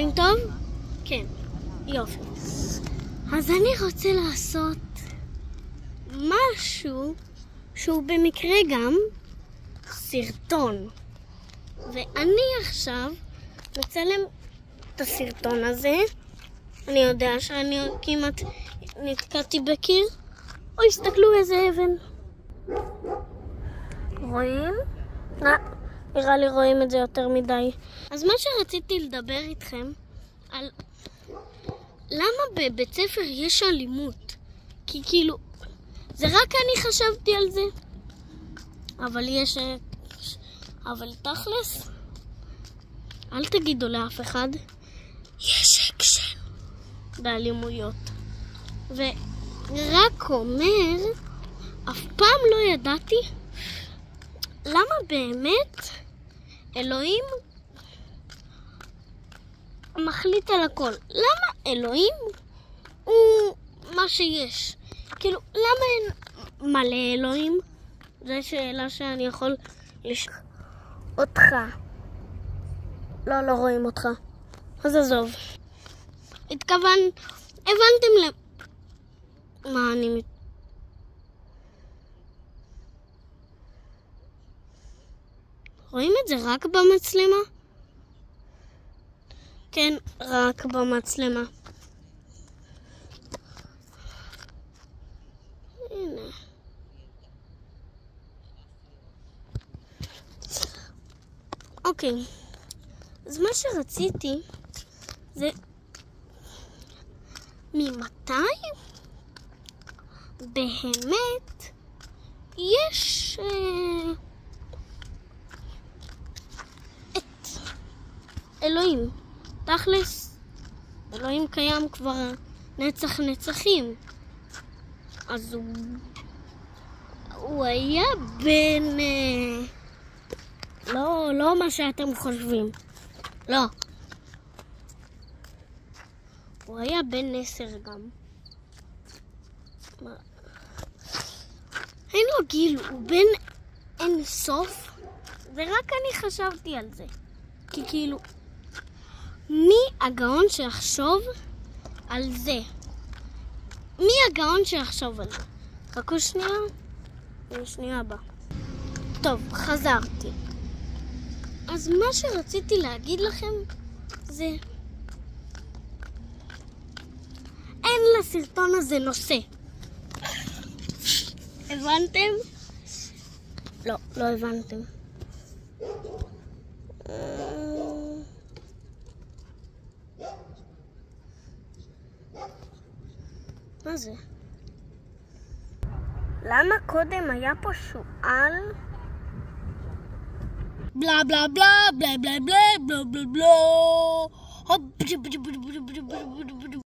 רואים טוב? כן, יופי. אז אני רוצה לעשות משהו שהוא במקרה גם סרטון. ואני עכשיו מצלם את הסרטון הזה. אני יודע שאני כמעט נתקעתי בקיר. אוי, הסתכלו איזה אבן. רואים? נראה לי רואים את זה יותר מדי. אז מה שרציתי לדבר איתכם על למה בבית ספר יש אלימות. כי כאילו, זה רק אני חשבתי על זה. אבל תכלס, אל תגידו לאף אחד, יש אקשן באלימויות. ורק אומר, אף פעם לא ידעתי למה באמת אלוהים מחליט על הכל. למה אלוהים הוא מה שיש? כאילו, למה אין מלא אלוהים? זו שאלה שאני יכול לשאול אותך. לא רואים אותך. אז עזוב. הבנתם מה אני רואים את זה רק במצלמה? כן, רק במצלמה. הנה. אוקיי. אז מה שרציתי זה ממתי באמת יש את אלוהים. תכלס, אלוהים קיים כבר נצח נצחים. אז הוא היה בין לא מה שאתם חושבים. לא. הוא היה בן 10 גם. אין לו גיל, הוא בן אין סוף. ורק אני חשבתי על זה. כי כאילו, מי הגאון שיחשוב על זה? מי הגאון שיחשוב על זה? חכו שנייה. שנייה הבאה. טוב, חזרתי. אז מה שרציתי להגיד לכם זה אין לסרטון הזה נושא. הבנתם? לא הבנתם. מה זה? למה קודם היה פה שואל? בלה בלה בלה בלה בלה בלה בלה בלה בלה